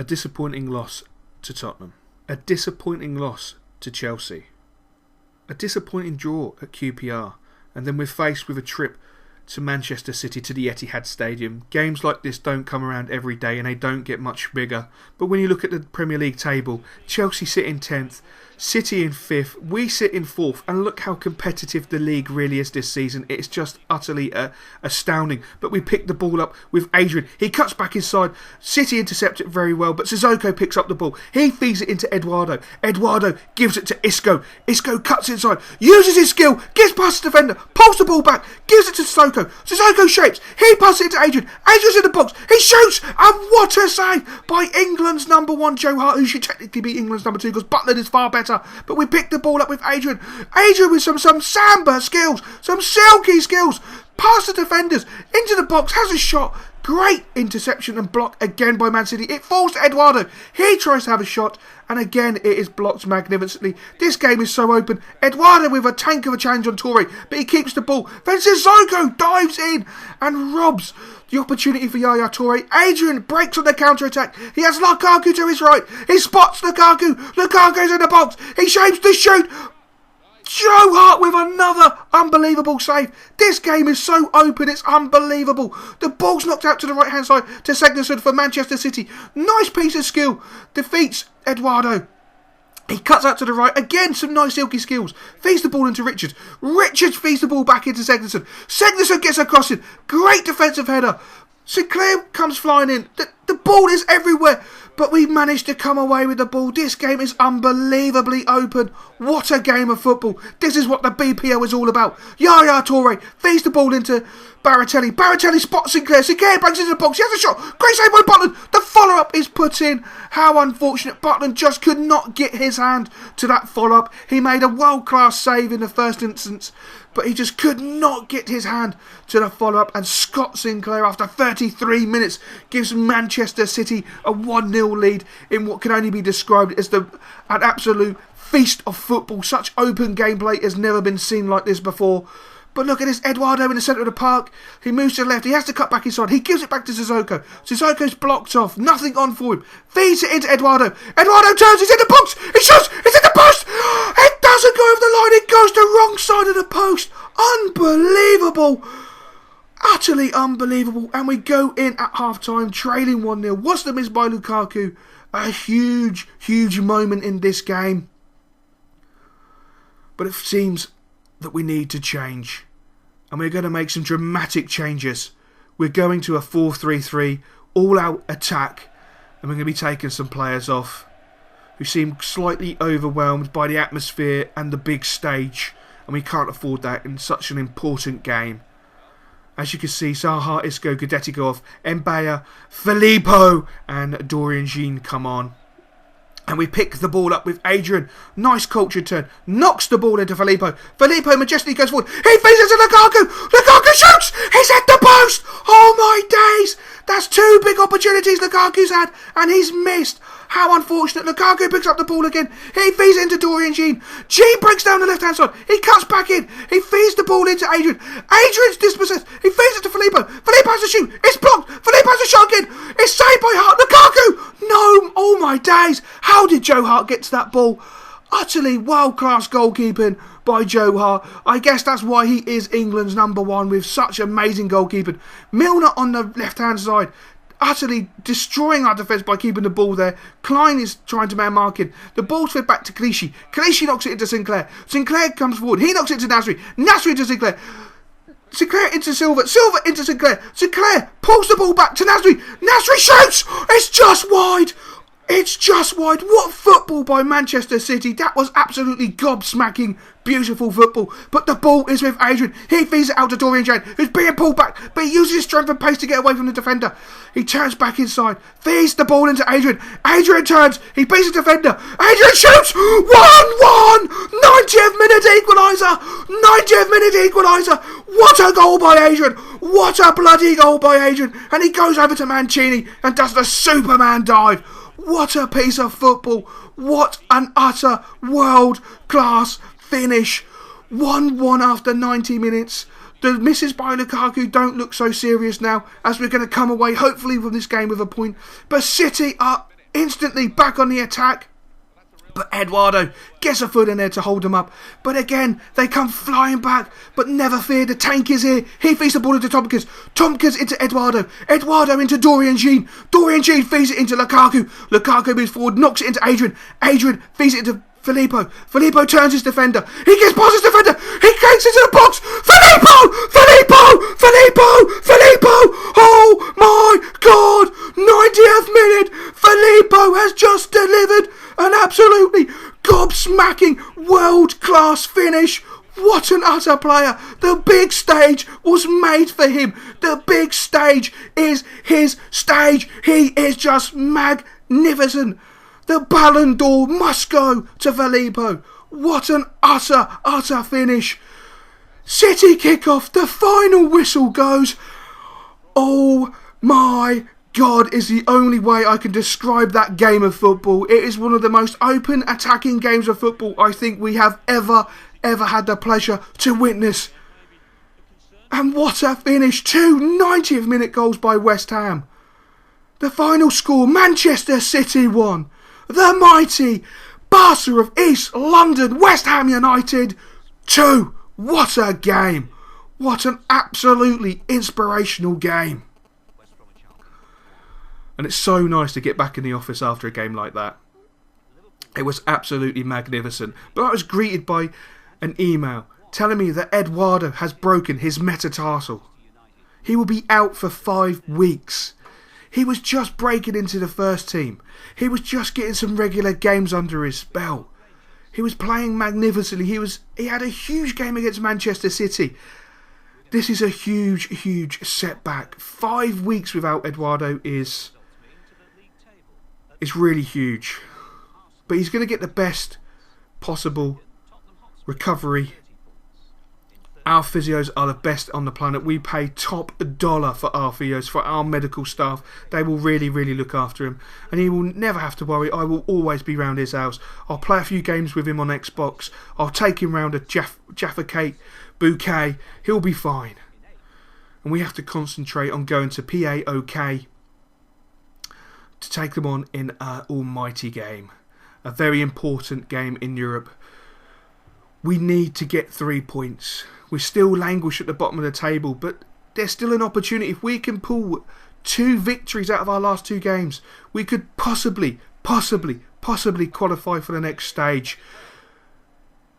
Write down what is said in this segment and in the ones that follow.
A disappointing loss to Tottenham. A disappointing loss to Chelsea. A disappointing draw at QPR. And then we're faced with a trip to Manchester City, to the Etihad Stadium. Games like this don't come around every day and they don't get much bigger. But when you look at the Premier League table, Chelsea sit in 10th, City in 5th, we sit in 4th, and look how competitive the league really is this season. It's just utterly astounding. But we pick the ball up with Adrian. He cuts back inside. City intercept it very well, but Sissoko picks up the ball. He feeds it into Eduardo. Eduardo gives it to Isco. Isco cuts inside, uses his skill, gets past the defender, pulls the ball back, gives it to Sissoko. Sissoko shapes. He passes it to Adrian. Adrian's in the box. He shoots, and what a save by England's number 1, Joe Hart, who should technically be England's number 2 because Butland is far better. But we picked the ball up with Adrian. Adrian with some samba skills, some silky skills. Past the defenders, into the box, has a shot. Great interception and block again by Man City. It falls to Eduardo. He tries to have a shot, and again it is blocked magnificently. This game is so open. Eduardo with a tank of a challenge on Toure, but he keeps the ball. Then Sissoko dives in and robs the opportunity for Yaya Toure. Adrian breaks on the counter-attack. He has Lukaku to his right. He spots Lukaku. Lukaku's in the box. He shapes to shoot. Joe Hart with another unbelievable save. This game is so open, it's unbelievable. The ball's knocked out to the right-hand side to Sigurdsson for Manchester City. Nice piece of skill. Defeats Eduardo. He cuts out to the right. Again, some nice silky skills. Feeds the ball into Richards. Richards feeds the ball back into Sigurdsson. Sigurdsson gets a crossing. Great defensive header. Sinclair comes flying in. The ball is everywhere. But we managed to come away with the ball. This game is unbelievably open. What a game of football. This is what the BPL is all about. Yaya Toure feeds the ball into Baratelli. Baratelli spots Sinclair. Sinclair brings it into the box. He has a shot. Great save by Butland. The follow-up is put in. How unfortunate. Butland just could not get his hand to that follow-up. He made a world-class save in the first instance, but he just could not get his hand to the follow-up. And Scott Sinclair, after 33 minutes, gives Manchester City a 1-0 lead in what can only be described as an absolute feast of football. Such open gameplay has never been seen like this before. But look at this, Eduardo in the centre of the park. He moves to the left. He has to cut back inside. He gives it back to Sissoko. Sissoko's blocked off. Nothing on for him. Feeds it into Eduardo. Eduardo turns. He's in the box. He shoots. It's in the post. It doesn't go over the line. It goes the wrong side of the post. Unbelievable. Utterly unbelievable. And we go in at half-time trailing 1-0. What's the miss by Lukaku? A huge, huge moment in this game. But it seems that we need to change, and we're going to make some dramatic changes. We're going to a 4-3-3 all-out attack, and we're going to be taking some players off who seem slightly overwhelmed by the atmosphere and the big stage, and we can't afford that in such an important game. As you can see, Zaha, Isco, Guidetti go off, Mbaya, Filippo and Dorian Jean come on. And we pick the ball up with Adrian. Nice cultured turn. Knocks the ball into Filippo. Filippo majestically goes forward. He feeds it to Lukaku. Lukaku shoots. He's hit the post. Oh my days. That's 2 big opportunities Lukaku's had, and he's missed. How unfortunate. Lukaku picks up the ball again. He feeds it into Dorian Jean. Jean breaks down the left-hand side. He cuts back in. He feeds the ball into Adrian. Adrian's dispossessed. He feeds it to Filippo. Filippo has to shoot. It's blocked. Filippo has a shot again. It's saved by Hart. Lukaku. No. Oh my days. How did Joe Hart get to that ball? Utterly world-class goalkeeping by Joe Hart. I guess that's why he is England's number 1 with such amazing goalkeeping. Milner on the left-hand side, utterly destroying our defence by keeping the ball there. Klein is trying to man marking. The ball's fed back to Clichy. Clichy knocks it into Sinclair. Sinclair comes forward. He knocks it to Nasri. Nasri into Sinclair. Sinclair into Silva. Silva into Sinclair. Sinclair pulls the ball back to Nasri. Nasri shoots! It's just wide! It's just wide. What football by Manchester City. That was absolutely gobsmacking beautiful football. But the ball is with Adrian. He feeds it out to Dorian Jane, who's being pulled back, but he uses his strength and pace to get away from the defender. He turns back inside, feeds the ball into Adrian. Adrian turns. He beats the defender. Adrian shoots. 1-1. 90th minute equaliser. 90th minute equaliser. What a goal by Adrian. What a bloody goal by Adrian. And he goes over to Mancini and does the Superman dive. What a piece of football. What an utter world-class finish. 1-1 after 90 minutes. The misses by Lukaku don't look so serious now, as we're going to come away hopefully from this game with a point. But City are instantly back on the attack. But Eduardo gets a foot in there to hold them up. But again, they come flying back. But never fear, the tank is here. He feeds the ball into Tompkins. Tompkins into Eduardo. Eduardo into Dorian Jean. Dorian Jean feeds it into Lukaku. Lukaku moves forward, knocks it into Adrian. Adrian feeds it into Filippo. Filippo turns his defender. He gets past his defender. He kicks into the box. Filippo! Filippo! Filippo! Filippo! Oh my God! 90th minute. Filippo has just delivered an absolutely gobsmacking world-class finish. What an utter player. The big stage was made for him. The big stage is his stage. He is just magnificent. The Ballon d'Or must go to Filippo. What an utter finish. City kick-off. The final whistle goes. Oh my God is the only way I can describe that game of football. It is one of the most open attacking games of football I think we have ever had the pleasure to witness. And what a finish. 2 90th minute goals by West Ham. The final score, Manchester City 1. The mighty Barca of East London, West Ham United 2. What a game. What an absolutely inspirational game. And it's so nice to get back in the office after a game like that. It was absolutely magnificent. But I was greeted by an email telling me that Eduardo has broken his metatarsal. He will be out for 5 weeks. He was just breaking into the first team. He was just getting some regular games under his belt. He was playing magnificently. He had a huge game against Manchester City. This is a huge setback. 5 weeks without Eduardo is really huge. But he's going to get the best possible recovery. Our physios are the best on the planet. We pay top dollar for our physios, for our medical staff. They will really look after him. And he will never have to worry. I will always be round his house. I'll play a few games with him on Xbox. I'll take him round a Jaffa Cake bouquet. He'll be fine. And we have to concentrate on going to PAOK to take them on in an almighty game. A very important game in Europe. We need to get 3 points. We still languish at the bottom of the table, but there's still an opportunity. If we can pull 2 victories out of our last 2 games, we could possibly qualify for the next stage.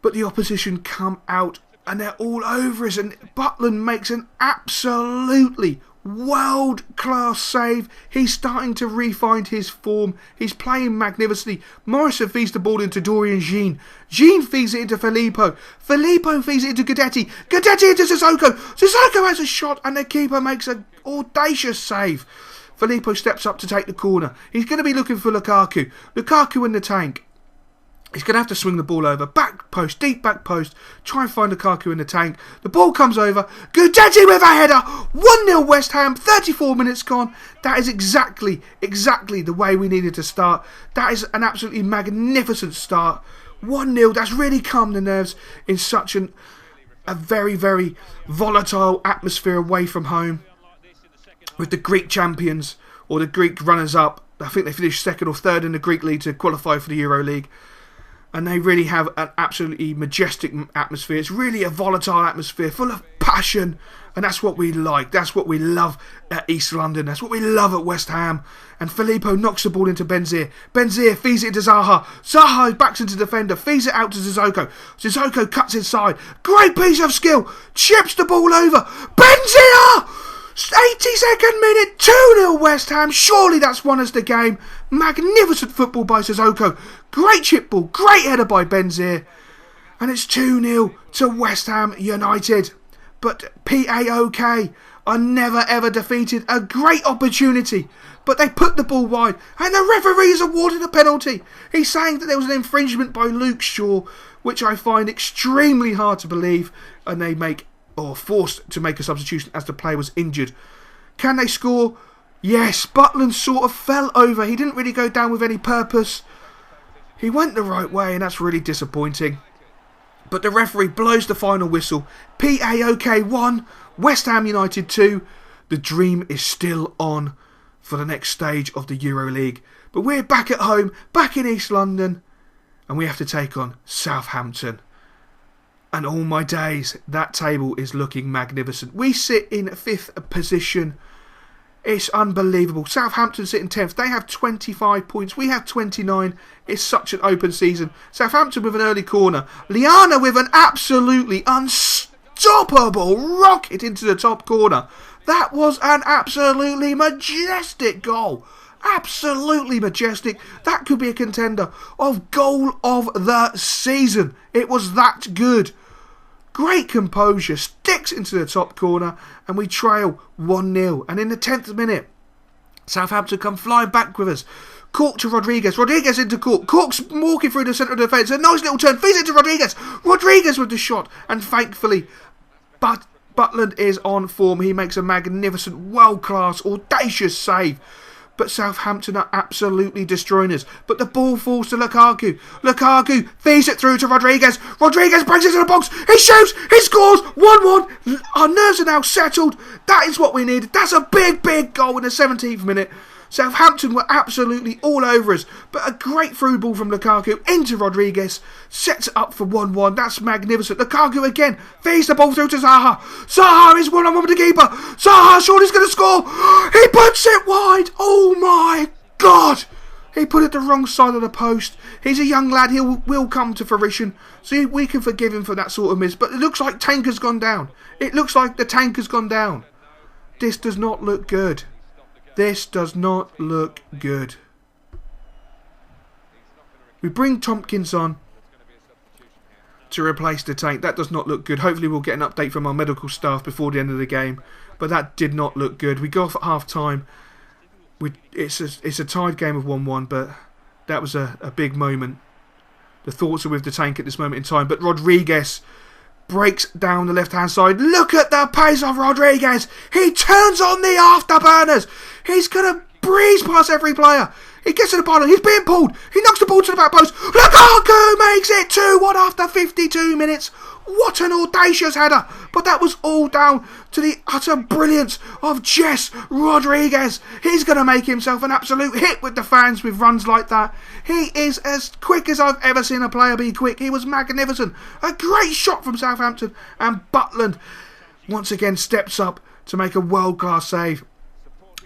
But the opposition come out and they're all over us, and Butland makes an absolutely world-class save. He's starting to refine his form. He's playing magnificently. Morrison feeds the ball into Dorian Jean. Jean feeds it into Filippo. Filippo feeds it into Guidetti. Guidetti into Sissoko. Sissoko has a shot and the keeper makes an audacious save. Filippo steps up to take the corner. He's going to be looking for Lukaku. Lukaku in the tank. He's going to have to swing the ball over. Back post, deep back post. Try and find Lukaku in the tank. The ball comes over. Guidetti with a header. 1-0 West Ham. 34 minutes gone. That is exactly the way we needed to start. That is an absolutely magnificent start. 1-0. That's really calmed the nerves in such a very volatile atmosphere away from home. With the Greek champions, or the Greek runners-up. I think they finished 2nd or 3rd in the Greek league to qualify for the Euro League. And they really have an absolutely majestic atmosphere. It's really a volatile atmosphere, full of passion. And that's what we like. That's what we love at East London. That's what we love at West Ham. And Filippo knocks the ball into Benzir. Benzir feeds it into Zaha. Zaha backs into defender. Feeds it out to Sissoko. Sissoko cuts inside. Great piece of skill. Chips the ball over. Benzir! 82nd minute, 2-0 West Ham. Surely that's won us the game. Magnificent football by Sissoko. Great chip ball, great header by Benzir. And it's 2-0 to West Ham United. But PAOK are never ever defeated. A great opportunity. But they put the ball wide. And the referee is awarded a penalty. He's saying that there was an infringement by Luke Shaw, which I find extremely hard to believe. And they forced to make a substitution as the player was injured. Can they score? Yes, Butland sort of fell over. He didn't really go down with any purpose. He went the right way, and that's really disappointing. But the referee blows the final whistle. PAOK 1, West Ham United 2. The dream is still on for the next stage of the EuroLeague. But we're back at home, back in East London, and we have to take on Southampton. And all my days, that table is looking magnificent. We sit in 5th position. It's unbelievable. Southampton sit in 10th. They have 25 points. We have 29. It's such an open season. Southampton with an early corner. Liana with an absolutely unstoppable rocket into the top corner. That was an absolutely majestic goal. Absolutely majestic. That could be a contender of goal of the season. It was that good. Great composure, sticks into the top corner, and we trail 1-0. And in the 10th minute, Southampton come flying back with us. Cork to Rodriguez. Rodriguez into Cork. Cork's walking through the centre of the defence. A nice little turn. Feeds it to Rodriguez. Rodriguez with the shot. And thankfully, Butland is on form. He makes a magnificent, world-class, audacious save. But Southampton are absolutely destroying us. But the ball falls to Lukaku. Lukaku feeds it through to Rodriguez. Rodriguez brings it to the box. He shoots. He scores. 1-1. Our nerves are now settled. That is what we needed. That's a big, big goal in the 17th minute. Southampton were absolutely all over us. But a great through ball from Lukaku into Rodriguez. Sets it up for 1-1. That's magnificent. Lukaku again feeds the ball through to Zaha. Zaha is 1-on-1 with the keeper. Zaha surely is going to score. He puts it wide. Oh my God. He put it the wrong side of the post. He's a young lad. He will come to fruition. So we can forgive him for that sort of miss. But it looks like tank has gone down. It looks like the tank has gone down. This does not look good. This does not look good. We bring Tompkins on to replace the tank. That does not look good. Hopefully we'll get an update from our medical staff before the end of the game. But that did not look good. We go off at half time. It's a tied game of 1-1, but that was a big moment. The thoughts are with the tank at this moment in time. But Rodriguez breaks down the left-hand side. Look at the pace of Rodriguez. He turns on the afterburners. He's going to breeze past every player. He gets to the bottom. He's being pulled. He knocks the ball to the back post. Lukaku makes it 2-1 after 52 minutes. What an audacious header. But that was all down to the utter brilliance of Jess Rodriguez. He's going to make himself an absolute hit with the fans with runs like that. He is as quick as I've ever seen a player be quick. He was magnificent. A great shot from Southampton. And Butland once again steps up to make a world-class save.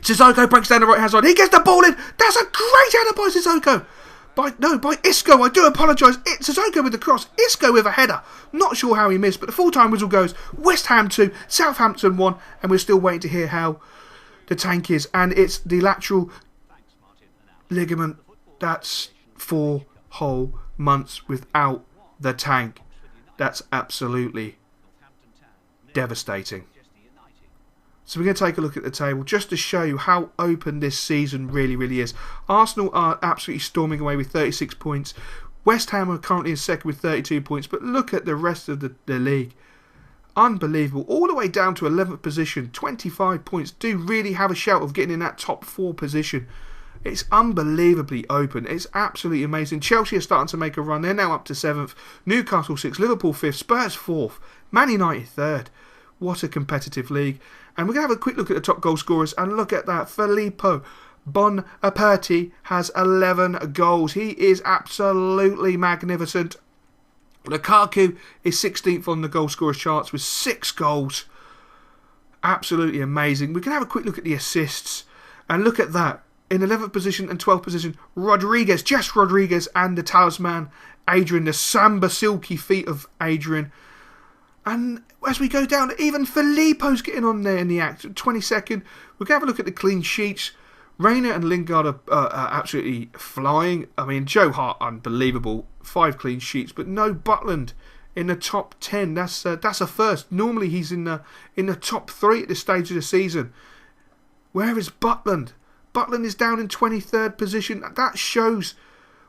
Sissoko breaks down the right-hand side. He gets the ball in. That's a great header by Sissoko. By Isco. I do apologise. It's Sissoko with the cross. Isco with a header. Not sure how he missed, but the full-time whistle goes. West Ham 2, Southampton 1, and we're still waiting to hear how the tank is. And it's the lateral ligament. That's 4 whole months without the tank. That's absolutely devastating. So we're going to take a look at the table just to show you how open this season really, really is. Arsenal are absolutely storming away with 36 points. West Ham are currently in second with 32 points. But look at the rest of the league. Unbelievable. All the way down to 11th position. 25 points. Do really have a shout of getting in that top 4 position. It's unbelievably open. It's absolutely amazing. Chelsea are starting to make a run. They're now up to 7th. Newcastle 6th. Liverpool 5th. Spurs 4th. Man United 3rd. What a competitive league. And we're going to have a quick look at the top goal scorers. And look at that. Filippo Bonaperti has 11 goals. He is absolutely magnificent. Lukaku is 16th on the goal scorers charts with 6 goals. Absolutely amazing. We can have a quick look at the assists. And look at that. In 11th position and 12th position, Rodriguez, Jess Rodriguez and the talisman, Adrian, the samba silky feet of Adrian. And as we go down, even Filippo's getting on there in the act. 22nd, we're going to have a look at the clean sheets. Reina and Lingard are absolutely flying. I mean, Joe Hart, unbelievable. 5 clean sheets, but no Butland in the top 10. That's a first. Normally he's in the top 3 at this stage of the season. Where is Butland? Butland is down in 23rd position. That shows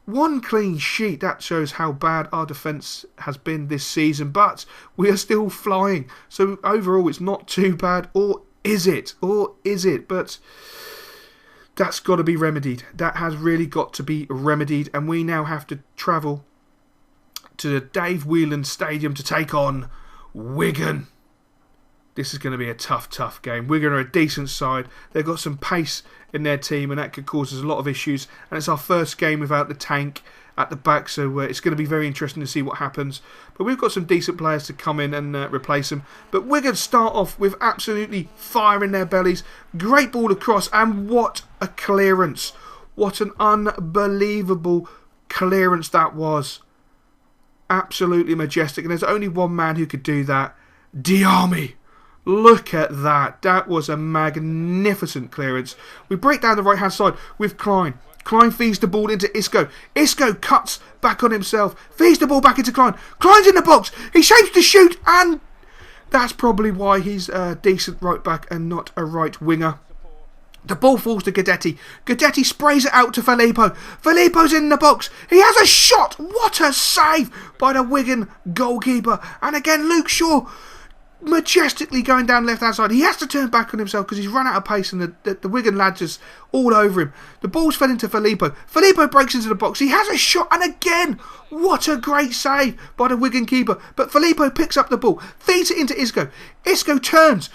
1 clean sheet. That shows how bad our defence has been this season. But we are still flying. So overall, it's not too bad. Or is it? But that's got to be remedied. That has really got to be remedied. And we now have to travel to the Dave Whelan Stadium to take on Wigan. this is going to be a tough game. Wigan are a decent side. They've got some pace in their team, and that could cause us a lot of issues. And it's our first game without the tank at the back, so it's going to be very interesting to see what happens. But we've got some decent players to come in and replace them. But Wigan start off with absolutely fire in their bellies. Great ball across, and what a clearance. What an unbelievable clearance that was. Absolutely majestic. And there's only one man who could do that. Diami. Look at that. That was a magnificent clearance. We break down the right hand side with Klein. Klein feeds the ball into Isco. Isco cuts back on himself. Feeds the ball back into Klein. Klein's in the box. He shapes to shoot, and that's probably why he's a decent right back and not a right winger. The ball falls to Guidetti. Guidetti sprays it out to Filippo. Filippo's in the box. He has a shot. What a save by the Wigan goalkeeper. And again, Luke Shaw majestically going down left hand side. He has to turn back on himself because he's run out of pace, and the Wigan lads just all over him. The ball's fed into Filippo. Filippo breaks into the box. He has a shot, and again, what a great save by the Wigan keeper. But Filippo picks up the ball, feeds it into Isco. Isco turns,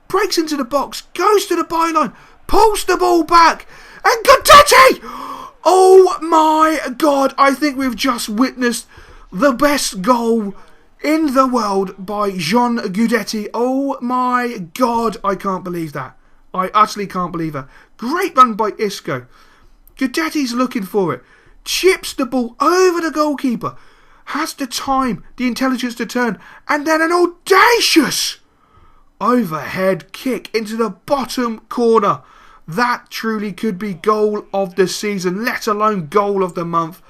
breaks into the box, goes to the byline, pulls the ball back, and Guidetti! Oh my God, I think we've just witnessed the best goal in the world by Jean Guidetti. Oh my God, I can't believe that. I utterly can't believe that. Great run by Isco. Guidetti's looking for it. Chips the ball over the goalkeeper. Has the time, the intelligence to turn. And then an audacious overhead kick into the bottom corner. That truly could be goal of the season, let alone goal of the month.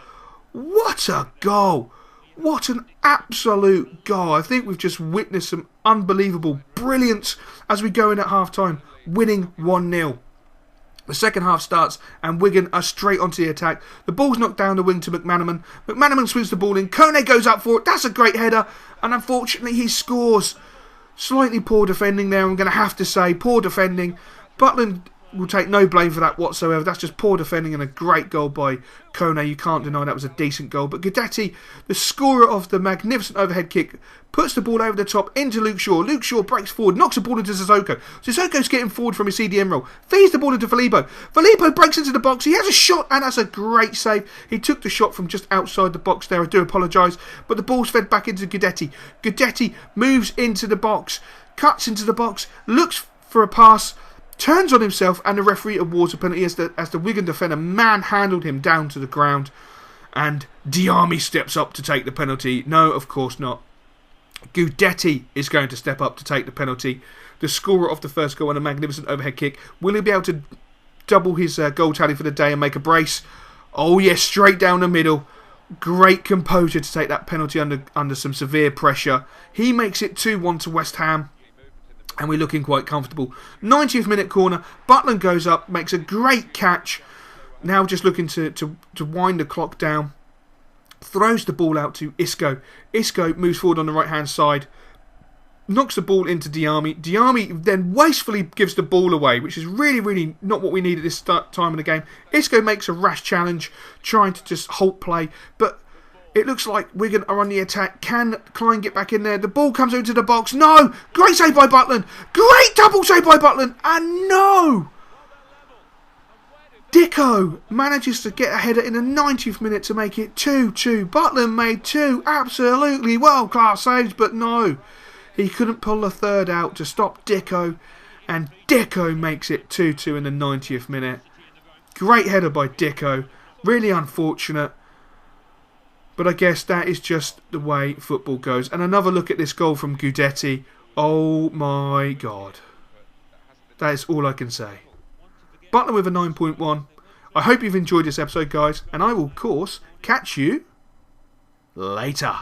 What a goal. What an absolute goal. I think we've just witnessed some unbelievable brilliance as we go in at half-time, winning 1-0. The second half starts and Wigan are straight onto the attack. The ball's knocked down the wing to McManaman. McManaman swings the ball in. Kone goes up for it. That's a great header. And unfortunately he scores. Slightly poor defending there, I'm going to have to say. Poor defending. Butland will take no blame for that whatsoever. That's just poor defending and a great goal by Kone. You can't deny that was a decent goal. But Guidetti, the scorer of the magnificent overhead kick, puts the ball over the top into Luke Shaw. Luke Shaw breaks forward, knocks the ball into Sissoko. Sissoko's getting forward from his CDM role. Feeds the ball into Filippo. Filippo breaks into the box. He has a shot, and that's a great save. He took the shot from just outside the box there. I do apologise. But the ball's fed back into Guidetti. Guidetti moves into the box, cuts into the box, looks for a pass, turns on himself, and the referee awards a penalty as the Wigan defender manhandled him down to the ground. And Diami steps up to take the penalty. No, of course not. Guidetti is going to step up to take the penalty. The scorer of the first goal and a magnificent overhead kick. Will he be able to double his goal tally for the day and make a brace? Oh yes, straight down the middle. Great composure to take that penalty under some severe pressure. He makes it 2-1 to West Ham. And we're looking quite comfortable. 90th minute corner. Butland goes up, makes a great catch. Now just looking to wind the clock down. Throws the ball out to Isco. Isco moves forward on the right hand side. Knocks the ball into Diami. Diami then wastefully gives the ball away, which is really not what we need at this time in the game. Isco makes a rash challenge, trying to just halt play. But it looks like Wigan are on the attack. Can Klein get back in there? The ball comes into the box. No! Great save by Butland. Great double save by Butland. And no! Dicko manages to get a header in the 90th minute to make it 2-2. Butland made two absolutely world-class saves, but no. He couldn't pull a third out to stop Dicko. And Dicko makes it 2-2 in the 90th minute. Great header by Dicko. Really unfortunate. But I guess that is just the way football goes. And another look at this goal from Guidetti. Oh my God. That is all I can say. Butler with a 9.1. I hope you've enjoyed this episode, guys. And I will, of course, catch you later.